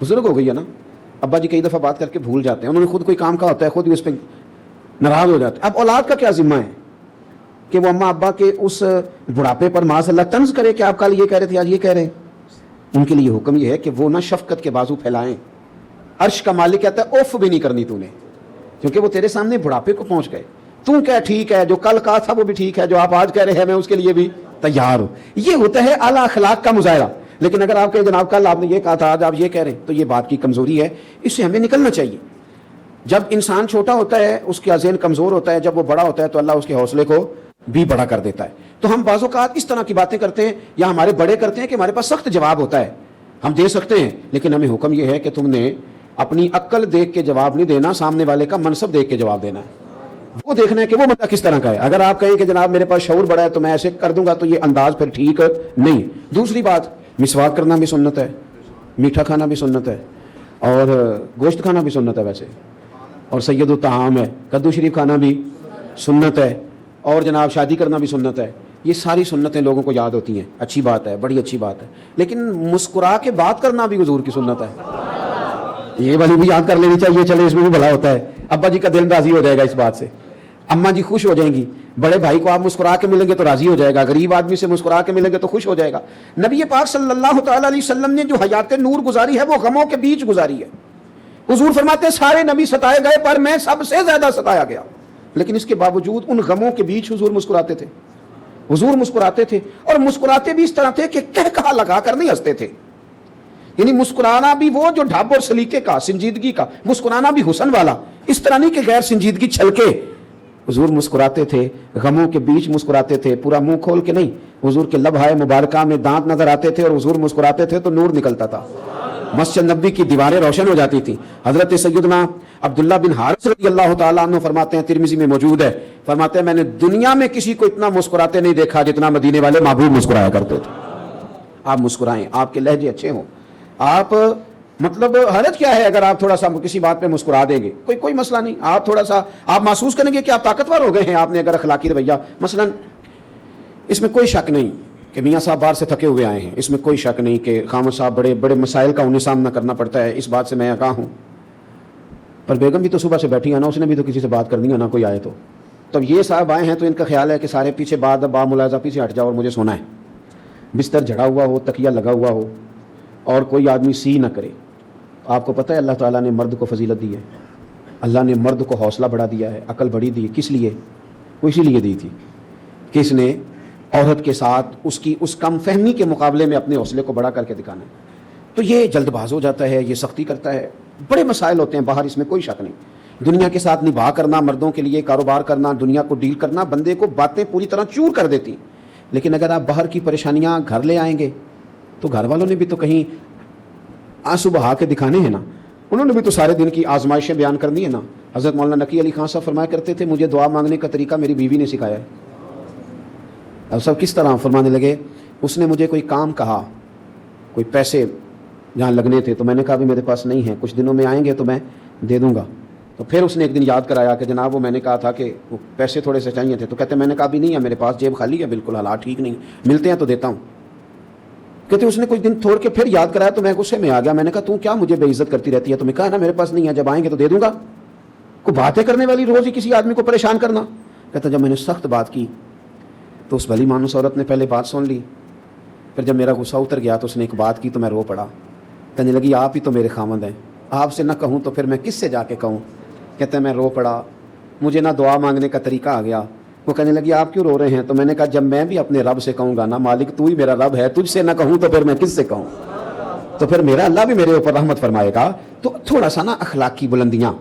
بزرگ ہو گئی ہے نا, ابا جی کئی دفعہ بات کر کے بھول جاتے ہیں, انہوں نے خود کوئی کام کہا ہوتا ہے, خود ہی اس پہ ناراض ہو جاتے ہیں. اب اولاد کا کیا ذمہ ہے کہ وہ اماں ابا کے اس بڑھاپے پر معاذ اللہ طنز کرے کہ آپ کل یہ کہہ رہے تھے آج یہ کہہ رہے ہیں. ان کے لیے حکم یہ ہے کہ وہ نہ شفقت کے بازو پھیلائیں. عرش کا مالک کہتا ہے اوف بھی نہیں کرنی تو نے, کیونکہ وہ تیرے سامنے بڑھاپے کو پہنچ گئے. تو کیا ٹھیک ہے, جو کل کہا تھا وہ بھی ٹھیک ہے, جو آپ آج کہہ رہے ہیں میں اس کے لیے بھی تیار ہوں. یہ ہوتا ہے اعلیٰ اخلاق کا مظاہرہ. لیکن اگر آپ کہیں جناب کل آپ نے یہ کہا تھا آج آپ یہ کہہ رہے ہیں, تو یہ بات کی کمزوری ہے, اس سے ہمیں نکلنا چاہیے. جب انسان چھوٹا ہوتا ہے اس کا ذہن کمزور ہوتا ہے, جب وہ بڑا ہوتا ہے تو اللہ اس کے حوصلے کو بھی بڑا کر دیتا ہے. تو ہم بعض اوقات اس طرح کی باتیں کرتے ہیں یا ہمارے بڑے کرتے ہیں کہ ہمارے پاس سخت جواب ہوتا ہے, ہم دے سکتے ہیں, لیکن ہمیں حکم یہ ہے کہ تم نے اپنی عقل دیکھ کے جواب نہیں دینا, سامنے والے کا منصب دیکھ کے جواب دینا ہے. وہ دیکھنا ہے کہ وہ بندہ کس طرح کا ہے. اگر آپ کہیں کہ جناب میرے پاس شعور بڑا ہے تو میں ایسے کر دوں گا, تو یہ انداز پھر ٹھیک نہیں. دوسری بات, مسواک کرنا بھی سنت ہے, میٹھا کھانا بھی سنت ہے, اور گوشت کھانا بھی سنت ہے ویسے, اور سید الطعام ہے, کدو شریف کھانا بھی سنت ہے, اور جناب شادی کرنا بھی سنت ہے. یہ ساری سنتیں لوگوں کو یاد ہوتی ہیں, اچھی بات ہے, بڑی اچھی بات ہے. لیکن مسکرا کے بات کرنا بھی حضور کی سنت ہے, یہ والی بھی یاد کر لینی چاہیے. چلے اس میں بھی بھلا ہوتا ہے, ابا جی کا دل راضی ہو جائے گا اس بات سے, اماں جی خوش ہو جائیں گی, بڑے بھائی کو آپ مسکرا کے ملیں گے تو راضی ہو جائے گا, غریب آدمی سے مسکرا کے ملیں گے تو خوش ہو جائے گا. نبی پاک صلی اللہ تعالی علیہ وسلم نے جو حیات نور گزاری ہے وہ غموں کے بیچ گزاری ہے. حضور فرماتے ہیں سارے نبی ستائے گئے پر میں سب سے زیادہ ستایا گیا, لیکن اس کے باوجود ان غموں کے بیچ حضور مسکراتے تھے. حضور مسکراتے تھے, اور مسکراتے بھی اس طرح تھے کہ کہہ کہا لگا کر نہیں ہنستے تھے. یعنی مسکرانا بھی وہ جو ڈھب اور سلیقے کا, سنجیدگی کا, مسکرانا بھی حسن والا, اس طرح نہیں کہ غیر سنجیدگی چھلکے. حضور مسکراتے تھے, غموں کے بیچ مسکراتے تھے, پورا منہ کھول کے نہیں. حضور کے لبہائے مبارکہ میں دانت نظر آتے تھے, اور حضور مسکراتے تھے تو نور نکلتا تھا, مسجد نبوی کی دیواریں روشن ہو جاتی تھی. حضرت سیدنا عبداللہ بن حارث رضی اللہ تعالیٰ عنہ فرماتے ہیں, ترمذی میں موجود ہے, فرماتے ہیں میں نے دنیا میں کسی کو اتنا مسکراتے نہیں دیکھا جتنا مدینے والے محبوب مسکرایا کرتے تھے. آپ مسکرائیں, آپ کے لہجے اچھے ہوں, آپ مطلب حرج کیا ہے اگر آپ تھوڑا سا کسی بات پہ مسکرا دیں گے, کوئی مسئلہ نہیں. آپ تھوڑا سا آپ محسوس کریں گے کہ آپ طاقتور ہو گئے ہیں, آپ نے اگر اخلاقی رویہ مثلا, اس میں کوئی شک نہیں کہ میاں صاحب باہر سے تھکے ہوئے آئے ہیں, اس میں کوئی شک نہیں کہ خامد صاحب بڑے بڑے مسائل کا انہیں سامنا کرنا پڑتا ہے, اس بات سے میں آگاہ ہوں. پر بیگم بھی تو صبح سے بیٹھی ہے نا, اس نے بھی تو کسی سے بات کرنی ہے نا, کوئی آئے تو. تب یہ صاحب آئے ہیں تو ان کا خیال ہے کہ سارے پیچھے با ملاحظہ پیچھے ہٹ جاؤ اور مجھے سونا ہے. بستر جھڑا ہوا ہو, تکیہ لگا ہوا ہو, اور کوئی آدمی سی نہ کرے. آپ کو پتہ ہے اللہ تعالیٰ نے مرد کو فضیلت دی ہے, اللہ نے مرد کو حوصلہ بڑھا دیا ہے, عقل بڑھی دی ہے. کس لیے؟ وہ اسی لیے دی تھی کہ اس نے عورت کے ساتھ اس کی اس کم فہمی کے مقابلے میں اپنے حوصلے کو بڑا کر کے دکھانا ہے. تو یہ جلد باز ہو جاتا ہے, یہ سختی کرتا ہے, بڑے مسائل ہوتے ہیں باہر, اس میں کوئی شک نہیں. دنیا کے ساتھ نبھا کرنا, مردوں کے لیے کاروبار کرنا, دنیا کو ڈیل کرنا, بندے کو باتیں پوری طرح چور کر دیتی. لیکن اگر آپ باہر کی پریشانیاں گھر لے آئیں گے تو گھر والوں نے بھی تو کہیں آنسو بہا کے دکھانے ہیں نا, انہوں نے بھی تو سارے دن کی آزمائشیں بیان کرنی ہے نا. حضرت مولانا نقی علی خان صاحب فرمایا کرتے تھے مجھے دعا مانگنے کا طریقہ میری بیوی نے سکھایا ہے. اب سب کس طرح فرمانے لگے, اس نے مجھے کوئی کام کہا, کوئی پیسے جہاں لگنے تھے, تو میں نے کہا بھی میرے پاس نہیں ہے, کچھ دنوں میں آئیں گے تو میں دے دوں گا. تو پھر اس نے ایک دن یاد کرایا کہ جناب وہ میں نے کہا تھا کہ وہ پیسے تھوڑے سے چاہیے تھے, تو کہتے میں نے کہا بھی نہیں ہے میرے پاس, جیب خالی ہے بالکل, حالات ٹھیک نہیں, ملتے ہیں تو دیتا ہوں. کہتے اس نے کچھ دن چھوڑ کے پھر یاد کرایا تو میں غصے میں آ گیا, میں نے کہا تو کیا مجھے بے عزت کرتی رہتی ہے, تو میں کہا نا میرے پاس نہیں ہے, جب آئیں گے تو دے دوں گا. کوئی باتیں کرنے والی روز ہی کسی آدمی کو پریشان کرنا. کہتا جب میں نے سخت بات کی تو اس بھلی مانوس عورت نے پہلے بات سن لی, پھر جب میرا غصہ اتر گیا تو اس نے ایک بات کی تو میں رو پڑا. کہنے لگی آپ ہی تو میرے خامند ہیں, آپ سے نہ کہوں تو پھر میں کس سے جا کے کہوں. کہتے ہیں میں رو پڑا, مجھے نہ دعا مانگنے کا طریقہ آ گیا. وہ کہنے لگی آپ کیوں رو رہے ہیں, تو میں نے کہا جب میں بھی اپنے رب سے کہوں گا نا مالک تو ہی میرا رب ہے, تجھ سے نہ کہوں تو پھر میں کس سے کہوں, تو پھر میرا اللہ بھی میرے اوپر رحمت فرمائے گا. تو تھوڑا سا نا اخلاقی بلندیاں,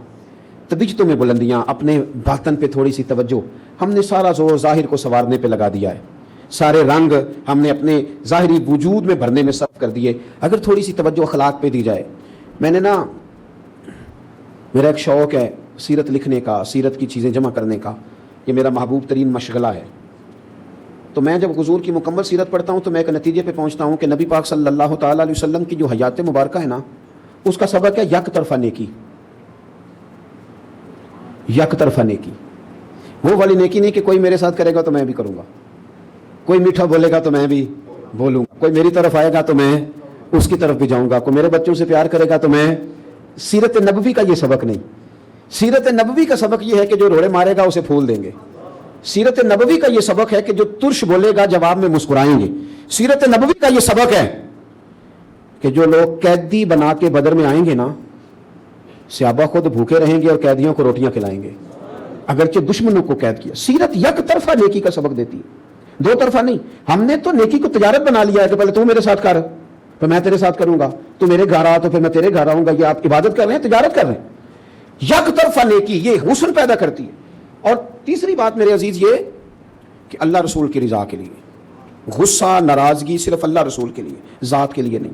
طبیعتوں میں بلندیاں, اپنے باطن پہ تھوڑی سی توجہ. ہم نے سارا زور ظاہر کو سنوارنے پہ لگا دیا ہے, سارے رنگ ہم نے اپنے ظاہری وجود میں بھرنے میں صرف کر دیے. اگر تھوڑی سی توجہ اخلاق پہ دی جائے. میں نے نا, میرا ایک شوق ہے سیرت لکھنے کا, سیرت کی چیزیں جمع کرنے کا, یہ میرا محبوب ترین مشغلہ ہے. تو میں جب حضور کی مکمل سیرت پڑھتا ہوں تو میں ایک نتیجے پہ پہنچتا ہوں کہ نبی پاک صلی اللہ تعالیٰ علیہ وسلم کی جو حیات مبارکہ ہے نا, اس کا سبق ہے یک طرفہ نیکی. یک طرفہ نیکی, وہ والی نیکی نہیں کہ کوئی میرے ساتھ کرے گا تو میں بھی کروں گا, کوئی میٹھا بولے گا تو میں بھی بولوں گا, کوئی میری طرف آئے گا تو میں اس کی طرف بھی جاؤں گا. کوئی میرے بچوں سے پیار کرے گا تو میں. سیرت نبوی کا یہ سبق نہیں. سیرت نبوی کا سبق یہ ہے کہ جو روڑے مارے گا اسے پھول دیں گے. سیرت نبوی کا یہ سبق ہے کہ جو ترش بولے گا جواب میں مسکرائیں گے. سیرت نبوی کا یہ سبق ہے کہ جو لوگ قیدی بنا کے بدر میں آئیں گے نا, صحابہ خود بھوکے رہیں گے اور قیدیوں کو روٹیاں کھلائیں گے, اگرچہ دشمنوں کو قید کیا. سیرت یک طرفہ نیکی کا سبق دیتی ہے, دو طرفہ نہیں. ہم نے تو نیکی کو تجارت بنا لیا ہے کہ پہلے تو میرے ساتھ کر, پھر میں تیرے ساتھ کروں گا, تو میرے گھر آ تو پھر میں تیرے گھر آؤں گا. یہ آپ عبادت کر رہے ہیں, تجارت کر رہے ہیں. یک طرفہ نیکی یہ حسن پیدا کرتی ہے. اور تیسری بات میرے عزیز یہ کہ اللہ رسول کی رضا کے لیے. غصہ ناراضگی صرف اللہ رسول کے لیے, ذات کے لیے نہیں,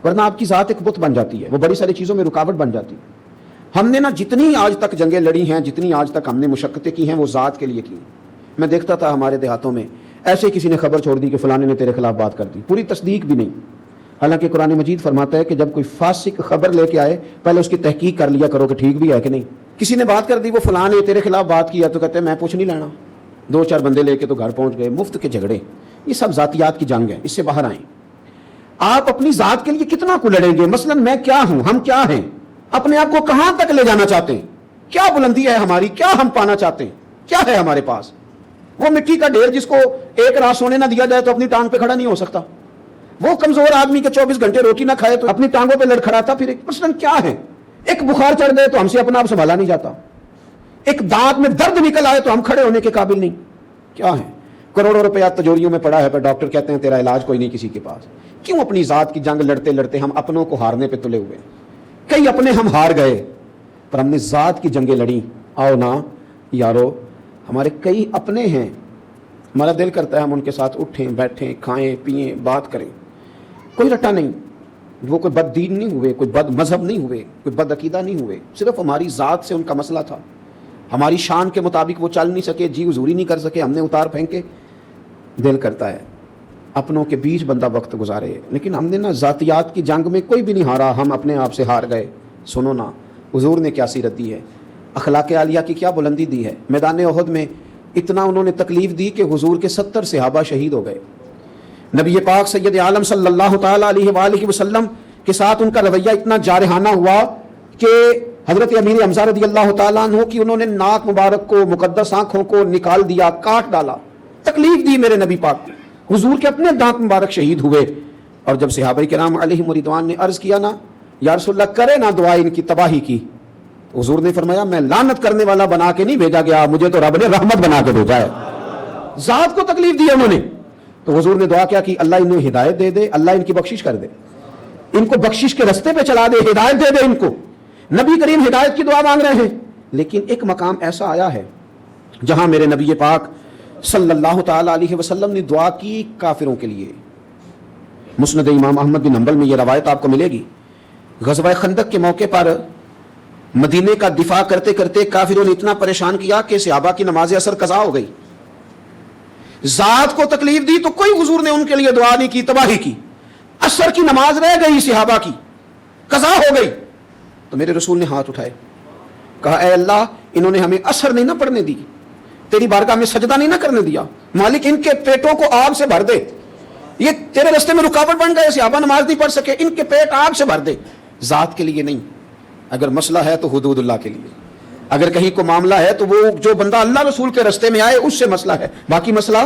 ورنہ آپ کی ذات ایک بت بن جاتی ہے, وہ بڑی ساری چیزوں میں رکاوٹ بن جاتی ہے. ہم نے نا جتنی آج تک جنگیں لڑی ہیں, جتنی آج تک ہم نے مشقتیں کی ہیں, وہ ذات کے لیے کی. میں دیکھتا تھا ہمارے دیہاتوں میں ایسے کسی نے خبر چھوڑ دی کہ فلانے نے تیرے خلاف بات کر دی, پوری تصدیق بھی نہیں. حالانکہ قرآن مجید فرماتا ہے کہ جب کوئی فاسق خبر لے کے آئے پہلے اس کی تحقیق کر لیا کرو کہ ٹھیک بھی ہے کہ نہیں. کسی نے بات کر دی وہ فلاں نے تیرے خلاف بات کیا, تو کہتے ہیں میں پوچھ نہیں لینا. 2-4 بندے لے کے تو گھر پہنچ گئے, مفت کے جھگڑے. یہ سب ذاتیات کی جنگ ہے, اس سے باہر آئیں. آپ اپنی ذات کے لیے کتنا کو لڑیں گے؟ مثلا میں کیا ہوں, ہم کیا ہیں, اپنے آپ کو کہاں تک لے جانا چاہتے ہیں, کیا بلندی ہے ہماری, کیا ہم پانا چاہتے ہیں, کیا ہے ہمارے پاس. وہ مٹی کا ڈھیر جس کو ایک رات سونے نہ دیا جائے تو اپنی ٹانگ پہ کھڑا نہیں ہو سکتا. وہ کمزور آدمی کے 24 گھنٹے روٹی نہ کھائے تو اپنی ٹانگوں پہ لڑکھڑاتا پھر. مثلا کیا ہے, ایک بخار چڑھ گئے تو ہم سے اپنا آپ سنبھالا نہیں جاتا, ایک دانت میں درد نکل آئے تو ہم کھڑے ہونے کے قابل نہیں. کیا ہے, کروڑوں روپیہ تجوریوں میں پڑا ہے پر ڈاکٹر کہتے ہیں تیرا علاج کوئی نہیں کسی کے پاس. کیوں اپنی ذات کی جنگ لڑتے لڑتے ہم اپنوں کو ہارنے پہ تلے ہوئے. کئی اپنے ہم ہار گئے پر ہم نے ذات کی جنگیں لڑی. آؤ نا یارو, ہمارے کئی اپنے ہیں, ہمارا دل کرتا ہے ہم ان کے ساتھ اٹھیں بیٹھیں کھائیں پیئیں بات کریں. کوئی رٹا نہیں, وہ کوئی بد دین نہیں ہوئے, کوئی بد مذہب نہیں ہوئے, کوئی بد عقیدہ نہیں ہوئے, صرف ہماری ذات سے ان کا مسئلہ تھا. ہماری شان کے مطابق وہ چل نہیں سکے, جی حضوری نہیں کر سکے, ہم نے اتار پھینکے. دل کرتا ہے اپنوں کے بیچ بندہ وقت گزارے, لیکن ہم نے نا ذاتیات کی جنگ میں کوئی بھی نہیں ہارا, ہم اپنے آپ سے ہار گئے. سنو نا حضور نے کیا سیرت دی ہے, اخلاق عالیہ کی کیا بلندی دی ہے. میدان احد میں اتنا انہوں نے تکلیف دی کہ حضور کے 70 صحابہ شہید ہو گئے. نبی پاک سید عالم صلی اللہ تعالی علیہ وآلہ وسلم کے ساتھ ان کا رویہ اتنا جارحانہ ہوا کہ حضرت امیر حمزہ رضی اللہ تعالیٰ عنہ کی انہوں نے ناک مبارک کو, مقدس آنکھوں کو نکال دیا, کاٹ ڈالا, تکلیف دی میرے نبی پاک. حضور کے اپنے دانت مبارک شہید ہوئے. اور جب صحابہ کرام علیہم رضوان نے عرض کیا نا یا رسول اللہ کرے نا دعا ان کی تباہی کی, تو حضور نے فرمایا میں لعنت کرنے والا بنا کے نہیں بھیجا گیا, مجھے تو رب نے رحمت بنا کے بھیجا ہے. ذات کو تکلیف دی انہوں نے, تو حضور نے دعا کیا کہ اللہ انہیں ہدایت دے دے, اللہ ان کی بخشش کر دے, ان کو بخشش کے رستے پہ چلا دے, ہدایت دے دے ان کو. نبی کریم ہدایت کی دعا مانگ رہے ہیں, لیکن ایک مقام ایسا آیا ہے جہاں میرے نبی پاک صلی اللہ تعالی علیہ وسلم نے دعا کی کافروں کے لیے. مسند امام احمد بن حنبل میں یہ روایت آپ کو ملے گی. غزوہ خندق کے موقع پر مدینے کا دفاع کرتے کرتے کافروں نے اتنا پریشان کیا کہ صحابہ کی نماز عصر قضا ہو گئی. ذات کو تکلیف دی تو کوئی حضور نے ان کے لیے دعا نہیں کی, تباہی کی. عصر کی نماز رہ گئی صحابہ کی, قضا ہو گئی, تو میرے رسول نے ہاتھ اٹھائے, کہا اے اللہ انہوں نے ہمیں عصر نہیں نہ پڑھنے دی, تیری بارگاہ میں سجدہ نہیں نہ کرنے دیا, مالک ان کے پیٹوں کو آگ سے بھر دے, یہ تیرے رستے میں رکاوٹ بن گئے, صحابہ نماز نہیں پڑھ سکے, ان کے پیٹ آگ سے بھر دے. ذات کے لیے نہیں, اگر مسئلہ ہے تو حدود اللہ کے لیے, اگر کہیں کو معاملہ ہے تو وہ جو بندہ اللہ رسول کے رستے میں آئے اس سے مسئلہ ہے. باقی مسئلہ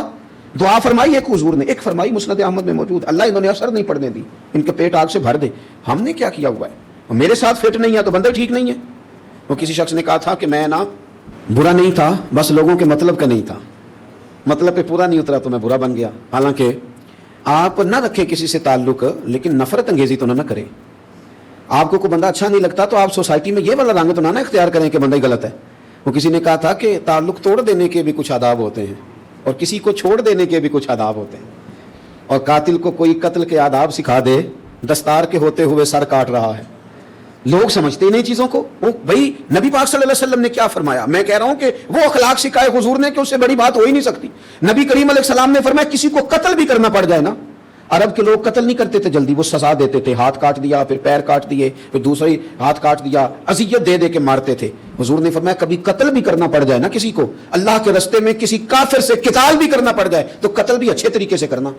دعا فرمائی ایک حضور نے, ایک فرمائی مسند احمد میں موجود, اللہ انہوں نے اثر نہیں پڑنے دی, ان کے پیٹ آگ سے بھر دے. ہم نے کیا کیا ہوا ہے, میرے ساتھ فٹ نہیں ہے تو بندہ ٹھیک نہیں ہے. وہ کسی شخص نے کہا تھا کہ میں نا برا نہیں تھا, بس لوگوں کے مطلب کا نہیں تھا, مطلب پہ پورا نہیں اترا تو میں برا بن گیا. حالانکہ آپ نہ رکھیں کسی سے تعلق, لیکن نفرت انگیزی تو نہ کریں. آپ کو کوئی بندہ اچھا نہیں لگتا تو آپ سوسائٹی میں یہ والا رنگ تو نہ اختیار کریں کہ بندہ ہی غلط ہے. وہ کسی نے کہا تھا کہ تعلق توڑ دینے کے بھی کچھ آداب ہوتے ہیں اور کسی کو چھوڑ دینے کے بھی کچھ آداب ہوتے ہیں. اور قاتل کو کوئی قتل کے آداب سکھا دے, دستار کے ہوتے ہوئے سر کاٹ رہا ہے. لوگ سمجھتے ہی نہیں چیزوں کو. بھائی نبی پاک صلی اللہ علیہ وسلم نے کیا فرمایا, میں کہہ رہا ہوں کہ وہ اخلاق سکھائے حضور نے کہ اس سے بڑی بات ہو ہی نہیں سکتی. نبی کریم علیہ السلام نے فرمایا کسی کو قتل بھی کرنا پڑ جائے نا, عرب کے لوگ قتل نہیں کرتے تھے جلدی, وہ سزا دیتے تھے, ہاتھ کاٹ دیا, پھر پیر کاٹ دیے, پھر دوسری ہاتھ کاٹ دیا, اذیت دے دے کے مارتے تھے. حضور نے فرمایا کبھی قتل بھی کرنا پڑ جائے نا کسی کو, اللہ کے رستے میں کسی کافر سے قتال بھی کرنا پڑ جائے تو قتل بھی اچھے طریقے سے کرنا.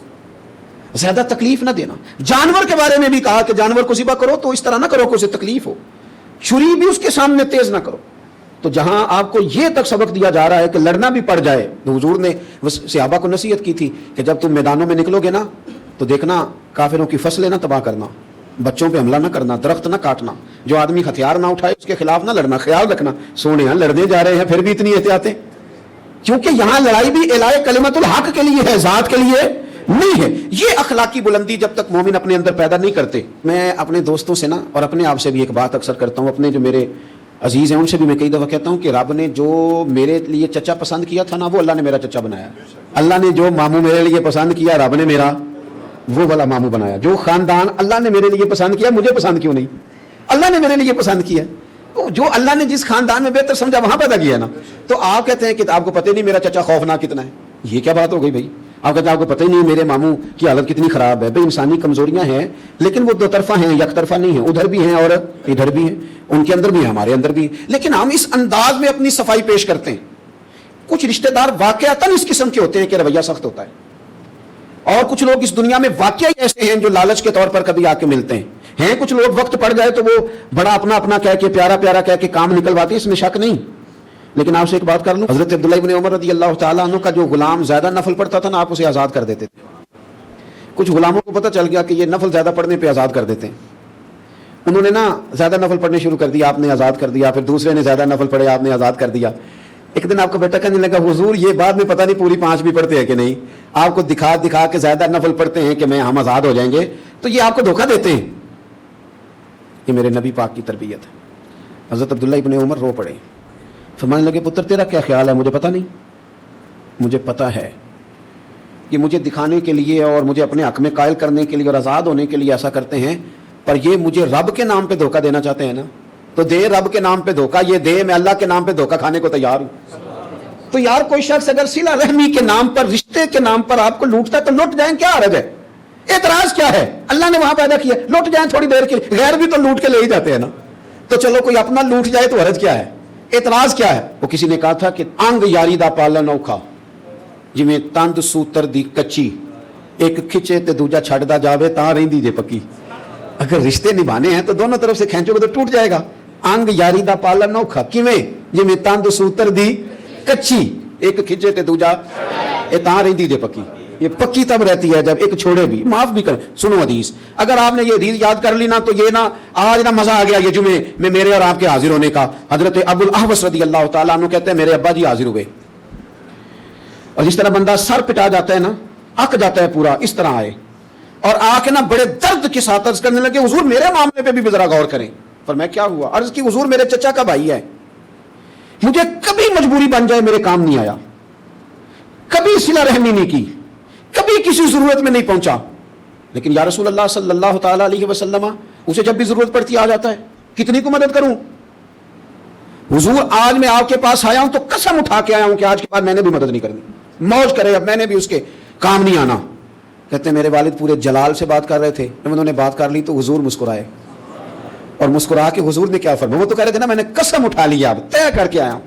زیادہ تکلیف نہ دینا. جانور کے بارے میں بھی کہا کہ جانور کو ذبح کرو تو اس طرح نہ کرو کہ اسے تکلیف ہو, چھری بھی اس کے سامنے تیز نہ کرو. تو جہاں آپ کو یہ تک سبق دیا جا رہا ہے کہ لڑنا بھی پڑ جائے, تو حضور نے صحابہ کو نصیحت کی تھی کہ جب تم میدانوں میں نکلو گے نا تو دیکھنا کافروں کی فصلیں نہ تباہ کرنا, بچوں پہ حملہ نہ کرنا, درخت نہ کاٹنا, جو آدمی ہتھیار نہ اٹھائے اس کے خلاف نہ لڑنا. خیال رکھنا سونے ہاں لڑنے جا رہے ہیں پھر بھی اتنی احتیاطیں, کیونکہ یہاں لڑائی بھی اعلاء کلمت الحق کے لیے ہے, ذات کے لیے نہیں ہے. یہ اخلاقی بلندی جب تک مومن اپنے اندر پیدا نہیں کرتے. میں اپنے دوستوں سے نا اور اپنے آپ سے بھی ایک بات اکثر کرتا ہوں, اپنے جو میرے عزیز ہیں ان سے بھی میں کئی دفعہ کہتا ہوں کہ رب نے جو میرے لیے چچا پسند کیا تھا نا وہ اللہ نے میرا چچا بنایا. اللہ نے جو ماموں میرے لیے پسند کیا رب نے میرا وہ والا ماموں بنایا. جو خاندان اللہ نے میرے لیے پسند کیا مجھے پسند کیوں نہیں, اللہ نے میرے لیے پسند کیا. جو اللہ نے جس خاندان میں بہتر سمجھا وہاں پیدا کیا نا. تو آپ کہتے ہیں کہ آپ کو پتہ نہیں میرا چچا خوفناک کتنا ہے, یہ کیا بات ہو گئی بھائی. آپ کہتے ہیں آپ کو پتہ ہی نہیں میرے ماموں کی حالت کتنی خراب ہے. بھائی انسانی کمزوریاں ہیں لیکن وہ دو طرفہ ہیں, یک طرفہ نہیں ہیں. ادھر بھی ہیں اور ادھر بھی ہیں, ان کے اندر بھی ہیں ہمارے اندر بھی ہیں. لیکن ہم اس انداز میں اپنی صفائی پیش کرتے ہیں. کچھ رشتہ دار واقعتاً اس قسم کے ہوتے ہیں کہ رویہ سخت ہوتا ہے, اور کچھ لوگ اس دنیا میں واقعی ایسے ہیں جو لالچ کے طور پر کبھی آ کے ملتے ہیں. کچھ لوگ وقت پڑ جائے تو وہ بڑا اپنا اپنا کہہ کے پیارا پیارا کہہ کے کام نکلواتے ہیں, اس میں شک نہیں. لیکن آپ سے ایک بات کر لوں, حضرت عبداللہ ابن عمر رضی اللہ تعالیٰ عنہ کا جو غلام زیادہ نفل پڑھتا تھا نا آپ اسے آزاد کر دیتے تھے. کچھ غلاموں کو پتہ چل گیا کہ یہ نفل زیادہ پڑھنے پہ آزاد کر دیتے ہیں. انہوں نے نا زیادہ نفل پڑھنے شروع کر دیا, آپ نے آزاد کر دیا. پھر دوسرے نے زیادہ نفل پڑھے, آپ نے آزاد کر دیا. ایک دن آپ کا بیٹا کہنے لگا حضور یہ بعد میں پتہ نہیں پوری 5 بھی پڑھتے ہیں کہ نہیں, آپ کو دکھا دکھا کے زیادہ نفل پڑھتے ہیں کہ ہم آزاد ہو جائیں گے, تو یہ آپ کو دھوکہ دیتے ہیں. یہ میرے نبی پاک کی تربیت ہے. حضرت عبداللہ ابن عمر رو پڑے, فرمانے لگے پتر تیرا کیا خیال ہے؟ مجھے پتہ نہیں, مجھے پتہ ہے کہ مجھے دکھانے کے لیے اور مجھے اپنے حق میں قائل کرنے کے لیے اور آزاد ہونے کے لیے ایسا کرتے ہیں, پر یہ مجھے رب کے نام پہ دھوکہ دینا چاہتے ہیں نا, تو دے رب کے نام پہ دھوکہ, یہ دے میں اللہ کے نام پہ دھوکہ کھانے کو تیار ہوں. تو یار کوئی شخص اگر صلہ رحمی کے نام پر, رشتے کے نام پر آپ کو لوٹتا ہے تو لوٹ جائیں, کیا حرج ہے؟ اعتراض کیا ہے؟ اللہ نے وہاں پیدا کیا, لوٹ جائیں تھوڑی دیر کے لیے. غیر بھی تو لوٹ کے لے ہی جاتے ہیں نا, تو چلو کوئی اپنا لوٹ جائے تو حرج کیا ہے, اعتراض کیا ہے؟ وہ کسی نے کہا تھا کہ انگ یاری دا پالن اوکھا جویں تند سوتر دی کچی, ایک کھچے تے دوجا چھڑدا جاوے تاں رہندی جے پکی. اگر رشتے نبھانے ہیں تو دونوں طرف سے کھینچو گے تو ٹوٹ جائے گا. انگ یاری دا پالن اوکھا کیویں جویں تند سوتر دی کچی, ایک کھچے تے دوجا اے تاں رہندی جے پکی. یہ پکی تب رہتی ہے جب ایک چھوڑے بھی, معاف بھی کرے. سنو حدیث, اگر آپ نے یہ حدیث یاد کر لی نا تو یہ نا آج نا مزہ آ گیا یہ جمعے میں میرے اور آپ کے حاضر ہونے کا. حضرت ابو الاحوص رضی اللہ تعالیٰ عنہ کہتے ہیں میرے ابا جی حاضر ہوئے, اور جس طرح بندہ سر پٹا جاتا ہے نا, اک جاتا ہے پورا, اس طرح آئے اور آ کے نا بڑے درد کے ساتھ عرض کرنے لگے حضور میرے معاملے پہ بھی ذرا غور کریں. فرمایا کیا ہوا؟ عرض کی حضور میرے چچا کا بھائی ہے, مجھے کبھی مجبوری بن جائے میرے کام نہیں آیا, کبھی صلہ رحمی نہیں کی, کبھی کسی ضرورت میں نہیں پہنچا, لیکن یا رسول اللہ صلی اللہ تعالیٰ علیہ وسلم اسے جب بھی ضرورت پڑتی آ جاتا ہے, کتنی کو مدد کروں حضور؟ آج میں آپ کے پاس آیا ہوں تو قسم اٹھا کے آیا ہوں کہ آج کے بعد میں نے بھی مدد نہیں کرنی, موج کرے, اب میں نے بھی اس کے کام نہیں آنا. کہتے ہیں میرے والد پورے جلال سے بات کر رہے تھے, جب انہوں نے بات کر لی تو حضور مسکرائے, اور مسکرا کے حضور نے کیا فرمایا؟ وہ تو کہہ رہے تھے نا میں نے قسم اٹھا لیا, اب طے کر کے آیا ہوں,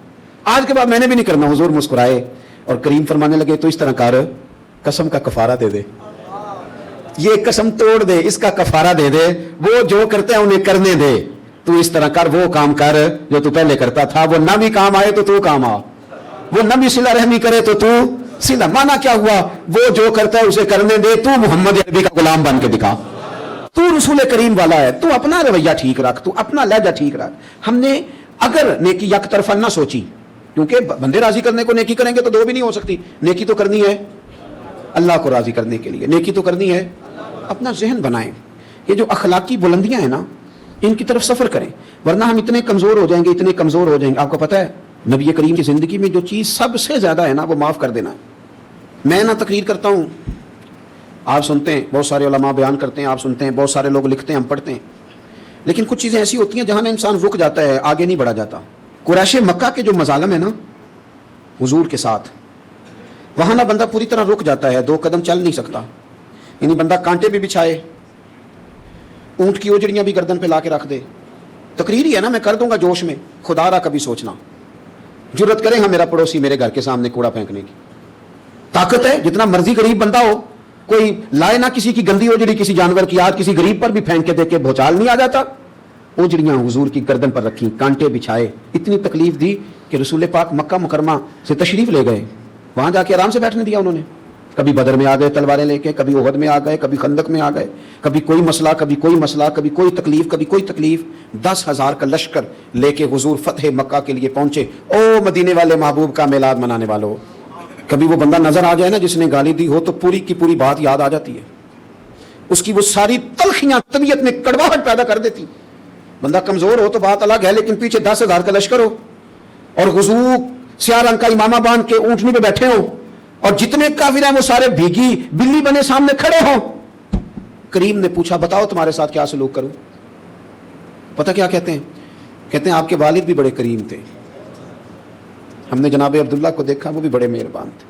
آج کے بعد میں نے بھی نہیں کرنا. حضور مسکرائے اور کریم فرمانے لگے تو اس طرح کر, قسم کا کفارہ دے دے, یہ قسم توڑ دے, اس کا کفارہ دے دے, وہ جو کرتے ہیں انہیں کرنے دے, تو اس طرح کر, وہ کام کر جو تو پہلے کرتا تھا. وہ نہ بھی کام آئے تو کام آ, وہ نہ بھی صلہ رحمی کرے تو صلہ. مانا کیا ہوا؟ وہ جو کرتا ہے اسے کرنے دے, تو محمد عربی کا غلام بن کے دکھا, تو رسول کریم والا ہے, تو اپنا رویہ ٹھیک رکھ, تو اپنا لہجہ ٹھیک رکھ. ہم نے اگر نیکی یک طرفہ نہ سوچی, کیونکہ بندے راضی کرنے کو نیکی کریں گے تو دو بھی نہیں ہو سکتی. نیکی تو کرنی ہے اللہ کو راضی کرنے کے لیے, نیکی تو کرنی ہے. اپنا ذہن بنائیں, یہ جو اخلاقی بلندیاں ہیں نا ان کی طرف سفر کریں, ورنہ ہم اتنے کمزور ہو جائیں گے, اتنے کمزور ہو جائیں گے. آپ کو پتہ ہے نبی کریم کی زندگی میں جو چیز سب سے زیادہ ہے نا وہ معاف کر دینا ہے. میں نہ تقریر کرتا ہوں, آپ سنتے ہیں, بہت سارے علماء بیان کرتے ہیں, آپ سنتے ہیں, بہت سارے لوگ لکھتے ہیں, ہم پڑھتے ہیں, لیکن کچھ چیزیں ایسی ہوتی ہیں جہاں انسان رک جاتا ہے, آگے نہیں بڑھا جاتا. قریش مکہ کے جو مظالم ہے نا حضور کے ساتھ, وہاں نہ بندہ پوری طرح رک جاتا ہے, 2 قدم چل نہیں سکتا. یعنی بندہ کانٹے بھی بچھائے, اونٹ کی اوجڑیاں بھی گردن پہ لا کے رکھ دے, تقریر ہی ہے نا, میں کر دوں گا جوش میں, خدا را کبھی سوچنا. جرت کرے ہاں میرا پڑوسی میرے گھر کے سامنے کوڑا پھینکنے کی, طاقت ہے, جتنا مرضی غریب بندہ ہو, کوئی لائے نہ کسی کی گندی اجڑی کسی جانور کی آج کسی غریب پر بھی پھینک کے دیکھ کے بھوچال نہیں آ جاتا. اجڑیاں حضور کی گردن پر رکھی, کانٹے بچھائے, اتنی تکلیف دی کہ رسول پاک مکہ مکرمہ سے تشریف لے گئے, وہاں جا کے آرام سے بیٹھنے دیا انہوں نے. کبھی بدر میں آ گئے تلواریں لے کے, کبھی احد میں آ گئے, کبھی خندق میں آ گئے, کبھی کوئی مسئلہ کبھی کوئی مسئلہ, کبھی کوئی تکلیف کبھی کوئی تکلیف. 10,000 کا لشکر لے کے حضور فتح مکہ کے لیے پہنچے. او مدینے والے محبوب کا میلاد منانے والوں, کبھی وہ بندہ نظر آ جائے نا جس نے گالی دی ہو تو پوری کی پوری بات یاد آ جاتی ہے, اس کی وہ ساری تلخیاں طبیعت میں کڑواہٹ پیدا کر دیتی. بندہ کمزور ہو تو بات الگ ہے, لیکن پیچھے 10,000 کا لشکر ہو اور حضور سیاہ رنگ کا امامہ باندھ کے اونٹنی پہ بیٹھے ہوں اور جتنے کافر ہیں وہ سارے بھیگی بلی بنے سامنے کھڑے ہوں. کریم نے پوچھا بتاؤ تمہارے ساتھ کیا سلوک کروں؟ پتہ کیا کہتے ہیں؟ کہتے ہیں آپ کے والد بھی بڑے کریم تھے, ہم نے جناب عبداللہ کو دیکھا وہ بھی بڑے مہربان تھے,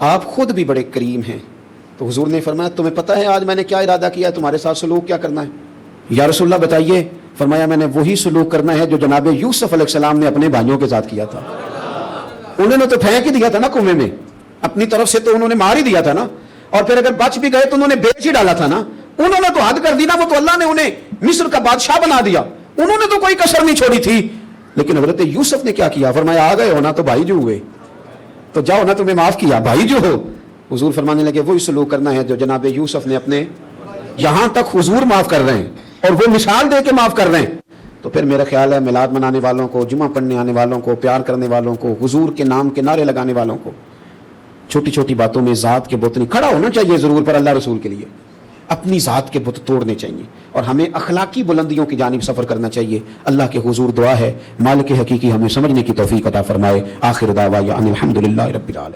آپ خود بھی بڑے کریم ہیں. تو حضور نے فرمایا تمہیں پتہ ہے آج میں نے کیا ارادہ کیا ہے, تمہارے ساتھ سلوک کیا کرنا ہے؟ یا رسول اللہ بتائیے. فرمایا میں نے وہی سلوک کرنا ہے جو جناب یوسف علیہ السلام نے اپنے بھائیوں کے ساتھ کیا تھا. انہوں نے تو پھینک ہی دیا تھا نا کنویں میں, اپنی طرف سے تو انہوں نے مار ہی دیا تھا نا, اور پھر اگر بچ بھی گئے تو انہوں نے بیچ ہی ڈالا تھا نا. انہوں نے تو حد کر دی نا, وہ تو اللہ نے انہیں مصر کا بادشاہ بنا دیا, انہوں نے تو کوئی کسر نہیں چھوڑی تھی. لیکن حضرت یوسف نے کیا کیا؟ فرمایا آ گئے ہو نا تو بھائی جو ہوئے تو جاؤ نا, تمہیں معاف کیا بھائی جو ہو. حضور فرمانے لگے وہی سلوک کرنا ہے جو جناب یوسف نے اپنے, یہاں تک حضور معاف کر رہے ہیں اور وہ مثال دے کے معاف کر رہے ہیں. تو پھر میرا خیال ہے میلاد منانے والوں کو, جمعہ پڑھنے آنے والوں کو, پیار کرنے والوں کو, حضور کے نام کے نعرے لگانے والوں کو چھوٹی چھوٹی باتوں میں ذات کے بت نہیں کھڑا ہونا چاہیے ضرور, پر اللہ رسول کے لیے اپنی ذات کے بت توڑنے چاہیے اور ہمیں اخلاقی بلندیوں کی جانب سفر کرنا چاہیے. اللہ کے حضور دعا ہے مالک حقیقی ہمیں سمجھنے کی توفیق عطا فرمائے. آخر دعوانا ان الحمدللہ رب العالمین.